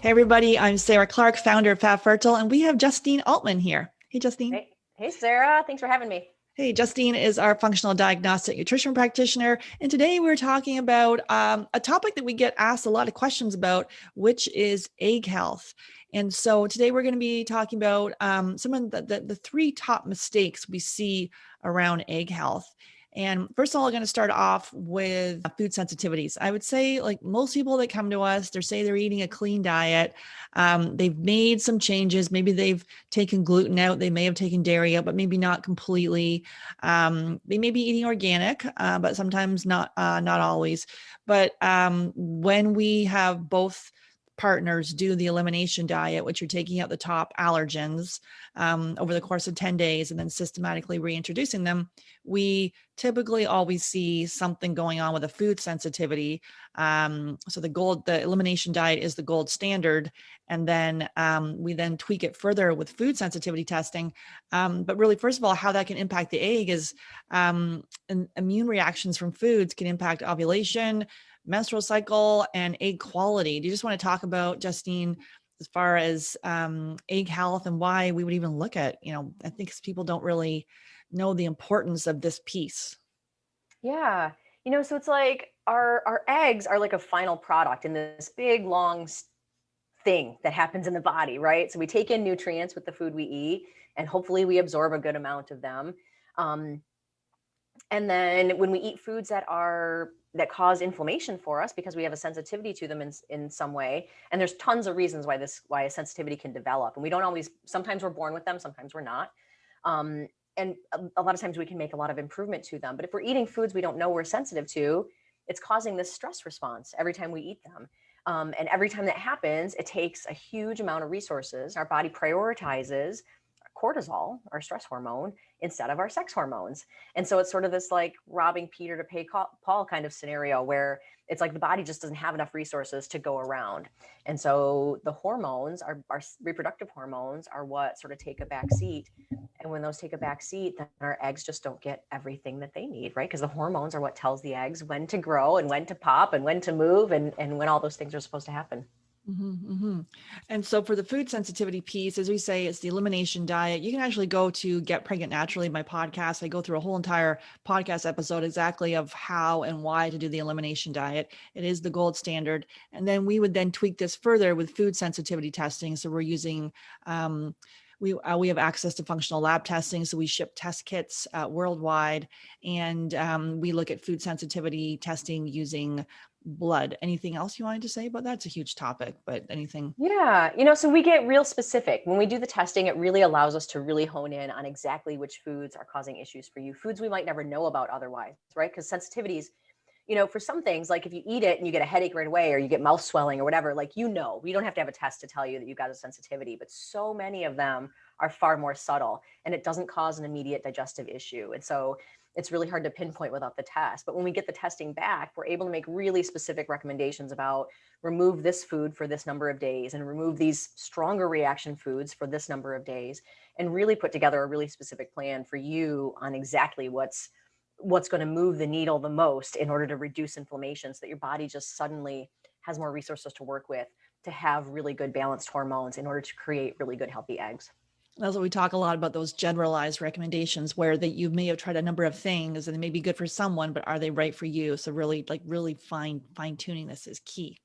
Hey, everybody. I'm Sarah Clark, founder of Fertile, and we have Justine Altman here. Hey, Justine. Hey, Sarah. Thanks for having me. Hey, Justine is our functional diagnostic nutrition practitioner. And today we're talking about a topic that we get asked a lot of questions about, which is egg health. And so today we're going to be talking about some of the three top mistakes we see around egg health. And first of all, I'm going to start off with food sensitivities. I would say, like most people that come to us, they say they're eating a clean diet. They've made some changes. Maybe they've taken gluten out. They may have taken dairy out, but maybe not completely. They may be eating organic, but sometimes not always. But when we have both partners do the elimination diet, which you're taking out the top allergens over the course of 10 days and then systematically reintroducing them, we typically always see something going on with a food sensitivity. So the elimination diet is the gold standard. And then we then tweak it further with food sensitivity testing. But really, first of all, how that can impact the egg is immune reactions from foods can impact ovulation, menstrual cycle, and egg quality. Do you just want to talk about, Justine, as far as egg health and why we would even look at, I think people don't really know the importance of this piece. Yeah. So it's like our eggs are like a final product in this big, long thing that happens in the body, right? So we take in nutrients with the food we eat, and hopefully we absorb a good amount of them. Um, and then when we eat foods that cause inflammation for us because we have a sensitivity to them in some way, and there's tons of reasons why a sensitivity can develop, and we don't always. Sometimes we're born with them, sometimes we're not. And a lot of times we can make a lot of improvement to them. But if we're eating foods we don't know we're sensitive to, it's causing this stress response every time we eat them. And every time that happens, it takes a huge amount of resources. Our body prioritizes cortisol, our stress hormone, instead of our sex hormones. And so it's sort of this like robbing Peter to pay Paul kind of scenario where it's like the body just doesn't have enough resources to go around. And so the hormones, our reproductive hormones, are what sort of take a back seat. And when those take a back seat, then our eggs just don't get everything that they need, right? Because the hormones are what tells the eggs when to grow and when to pop and when to move and when all those things are supposed to happen. Mm-hmm, mm-hmm. And so for the food sensitivity piece, as we say, it's the elimination diet. You can actually go to Get Pregnant Naturally, my podcast. I go through a whole entire podcast episode exactly of how and why to do the elimination diet. It is the gold standard. And then we would then tweak this further with food sensitivity testing. So we're using, we have access to functional lab testing. So we ship test kits worldwide. And we look at food sensitivity testing using blood. Anything else you wanted to say about that? It's a huge topic, but anything? Yeah, so we get real specific. When we do the testing, it really allows us to really hone in on exactly which foods are causing issues for you, foods we might never know about otherwise, right? Because sensitivities, for some things, like if you eat it and you get a headache right away or you get mouth swelling or whatever, like, we don't have to have a test to tell you that you've got a sensitivity, but so many of them are far more subtle and it doesn't cause an immediate digestive issue. And so it's really hard to pinpoint without the test. But when we get the testing back, we're able to make really specific recommendations about remove this food for this number of days and remove these stronger reaction foods for this number of days, and really put together a really specific plan for you on exactly what's going to move the needle the most in order to reduce inflammation, so that your body just suddenly has more resources to work with to have really good balanced hormones in order to create really good healthy eggs. That's what we talk a lot about, those generalized recommendations where that you may have tried a number of things and they may be good for someone, but are they right for you? So really fine tuning this is key.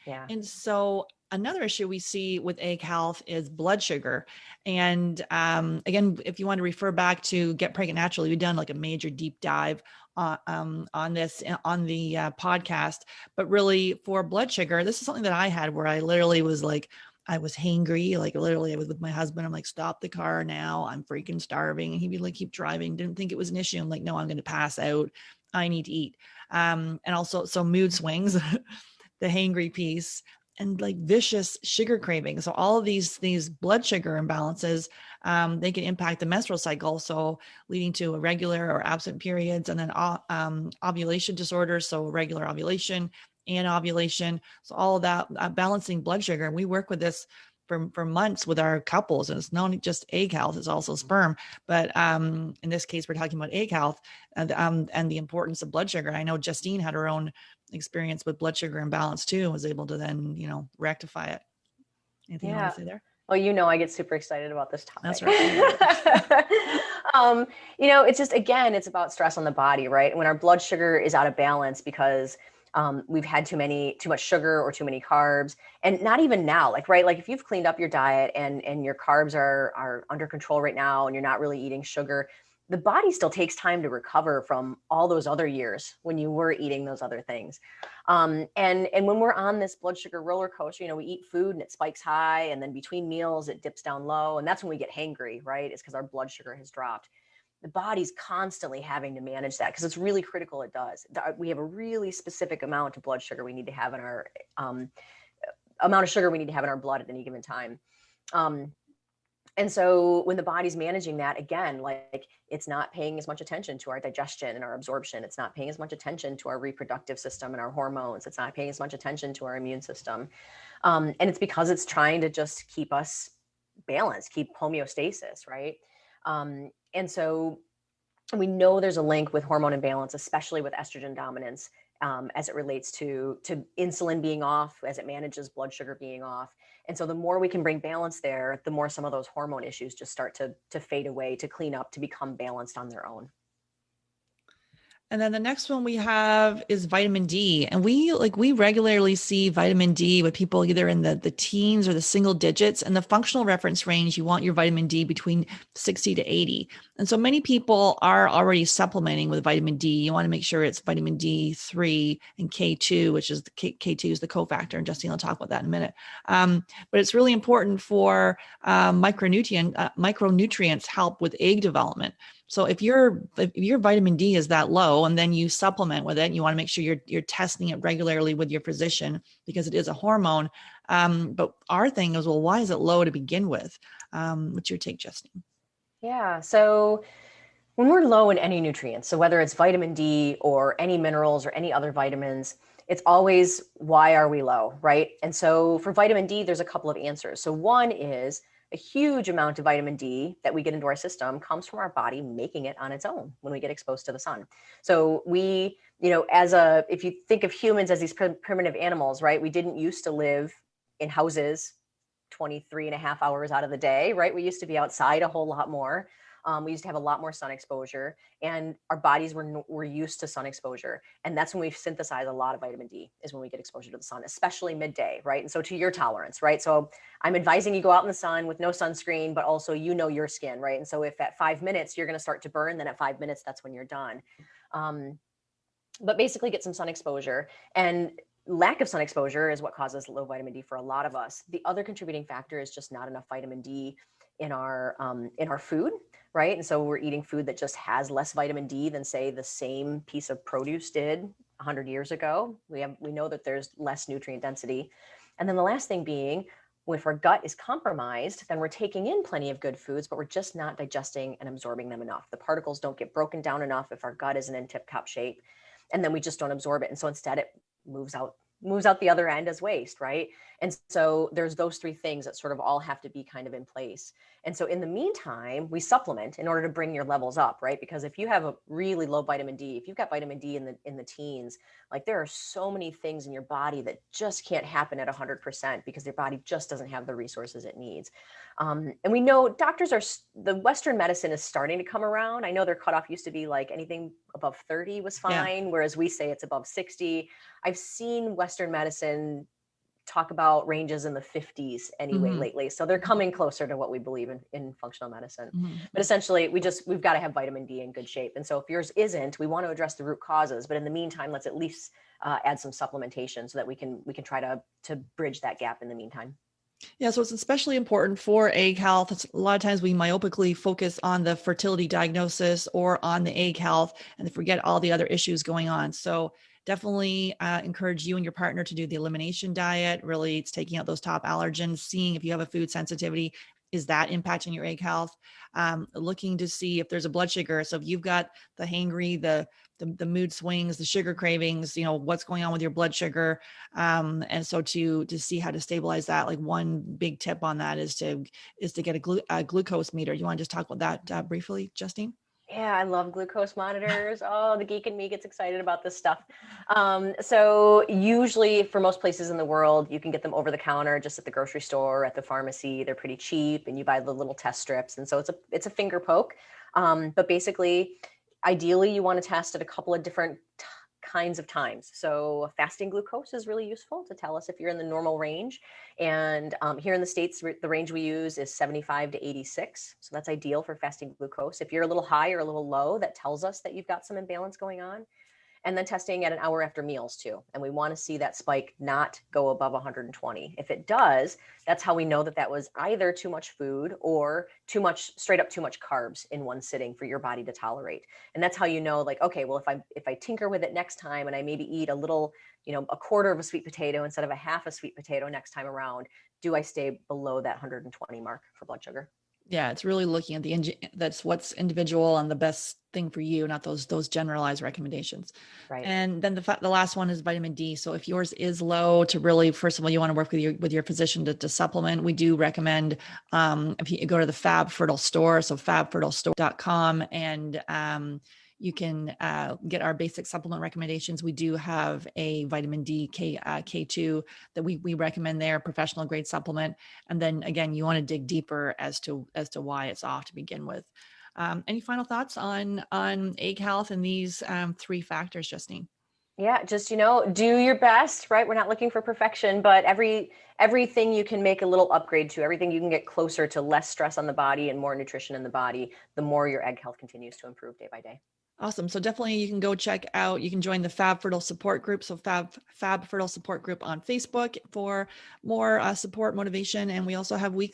Yeah. And so another issue we see with egg health is blood sugar. And again, if you want to refer back to Get Pregnant Naturally, we've done like a major deep dive on this on the podcast. But really, for blood sugar, this is something that I had where I literally was like, I was hangry, like literally I was with my husband. I'm like, stop the car now. I'm freaking starving. And he'd be like, keep driving. Didn't think it was an issue. I'm like, no, I'm going to pass out. I need to eat. And also, so mood swings, the hangry piece, and like vicious sugar cravings. So all of these blood sugar imbalances, they can impact the menstrual cycle. So leading to irregular or absent periods, and then ovulation disorders. So irregular ovulation and ovulation. So all of that, balancing blood sugar. And we work with this for months with our couples. And it's not just egg health, it's also sperm. But in this case, we're talking about egg health and the importance of blood sugar. I know Justine had her own experience with blood sugar imbalance too, and was able to then, rectify it. Anything you want Yeah. to say there? Well, you know, I get super excited about this That's topic. right. It's just, again, it's about stress on the body, right? When our blood sugar is out of balance because we've had too much sugar or too many carbs, and not even now, like, right, like if you've cleaned up your diet and your carbs are under control right now, and you're not really eating sugar, the body still takes time to recover from all those other years when you were eating those other things. And when we're on this blood sugar roller coaster, we eat food and it spikes high, and then between meals it dips down low, and that's when we get hangry, right? It's because our blood sugar has dropped. The body's constantly having to manage that because it's really critical. It does. We have a really specific amount of blood sugar we need to have in our amount of sugar we need to have in our blood at any given time. And so when the body's managing that, again, like, it's not paying as much attention to our digestion and our absorption. It's not paying as much attention to our reproductive system and our hormones. It's not paying as much attention to our immune system. And it's because it's trying to just keep us balanced, keep homeostasis, right? And so we know there's a link with hormone imbalance, especially with estrogen dominance, as it relates to insulin being off, as it manages blood sugar being off. And so the more we can bring balance there, the more some of those hormone issues just start to fade away, to clean up, to become balanced on their own. And then the next one we have is vitamin D. And we regularly see vitamin D with people either in the teens or the single digits. And the functional reference range, you want your vitamin D between 60 to 80. And so many people are already supplementing with vitamin D. You want to make sure it's vitamin D3 and K2, which is K2 is the cofactor. And Justine will talk about that in a minute. But it's really important for micronutrients help with egg development. So if your vitamin D is that low and then you supplement with it, you want to make sure you're testing it regularly with your physician because it is a hormone. But our thing is, well, why is it low to begin with? What's your take, Justine? Yeah. So when we're low in any nutrients, so whether it's vitamin D or any minerals or any other vitamins, it's always, why are we low, right? And so for vitamin D, there's a couple of answers. So one is, a huge amount of vitamin D that we get into our system comes from our body making it on its own when we get exposed to the sun. So we, if you think of humans as these primitive animals, right? We didn't used to live in houses 23 and a half hours out of the day, right? We used to be outside a whole lot more. We used to have a lot more sun exposure, and our bodies were used to sun exposure. And that's when we synthesize a lot of vitamin D, is when we get exposure to the sun, especially midday, right? And so to your tolerance, right? So I'm advising you go out in the sun with no sunscreen, but also your skin, right? And so if at 5 minutes you're going to start to burn, then at 5 minutes, that's when you're done. But basically get some sun exposure. And lack of sun exposure is what causes low vitamin D for a lot of us. The other contributing factor is just not enough vitamin D in our food, right? And so we're eating food that just has less vitamin D than, say, the same piece of produce did 100 years ago. We know that there's less nutrient density. And then the last thing being, if our gut is compromised, then we're taking in plenty of good foods, but we're just not digesting and absorbing them enough. The particles don't get broken down enough if our gut isn't in tip-top shape, and then we just don't absorb it. And so instead it moves out the other end as waste, right? And so there's those three things that sort of all have to be kind of in place. And so in the meantime, we supplement in order to bring your levels up, right? Because if you have a really low vitamin D, if you've got vitamin D in the teens, like, there are so many things in your body that just can't happen at 100% because your body just doesn't have the resources it needs. And we know the Western medicine is starting to come around. I know their cutoff used to be like anything above 30 was fine, whereas we say it's above 60. I've seen Western medicine talk about ranges in the 50s anyway lately. So they're coming closer to what we believe in functional medicine. But essentially, we've got to have vitamin D in good shape. And so if yours isn't, we want to address the root causes. But in the meantime, let's at least add some supplementation so that we can try to bridge that gap in the meantime. Yeah, so it's especially important for egg health. A lot of times we myopically focus on the fertility diagnosis or on the egg health and forget all the other issues going on. So definitely encourage you and your partner to do the elimination diet. Really, it's taking out those top allergens, seeing if you have a food sensitivity. Is that impacting your egg health? Looking to see if there's a blood sugar. So if you've got the hangry, the mood swings, the sugar cravings, what's going on with your blood sugar. And so to see how to stabilize that, like one big tip on that is to get a glucose meter. You want to just talk about that briefly, Justine? Yeah, I love glucose monitors. Oh, the geek in me gets excited about this stuff. So usually for most places in the world, you can get them over the counter just at the grocery store, at the pharmacy. They're pretty cheap and you buy the little test strips. And so it's a finger poke. But basically, ideally you want to test at a couple of different kinds of times. So fasting glucose is really useful to tell us if you're in the normal range. And here in the States, the range we use is 75 to 86. So that's ideal for fasting glucose. If you're a little high or a little low, that tells us that you've got some imbalance going on. And then testing at an hour after meals too. And we want to see that spike not go above 120. If it does, that's how we know that that was either too much food or straight up too much carbs in one sitting for your body to tolerate. And that's how you know, like, okay, well, if I tinker with it next time and I maybe eat a little, a quarter of a sweet potato instead of a half a sweet potato next time around, do I stay below that 120 mark for blood sugar? Yeah, it's really looking at that's what's individual and the best thing for you, not those generalized recommendations. Right. And then the last one is vitamin D. So if yours is low, to really, first of all, you want to work with your physician to supplement. We do recommend if you go to the Fab Fertile store, so fabfertilestore.com, and you can get our basic supplement recommendations. We do have a vitamin D K2 that we recommend there, professional grade supplement. And then again, you want to dig deeper as to why it's off to begin with. Any final thoughts on egg health and these three factors, Justine? Yeah, just do your best, right? We're not looking for perfection, but everything you can make a little upgrade to, everything you can get closer to less stress on the body and more nutrition in the body, the more your egg health continues to improve day by day. Awesome. So definitely you can go check out, you can join the Fab Fertile support group. So Fab Fertile support group on Facebook for more support, motivation. And we also have we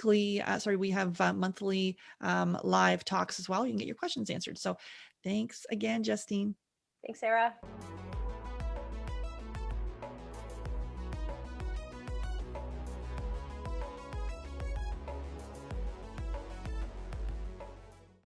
have monthly live talks as well. You can get your questions answered. So thanks again, Justine. Thanks, Sarah.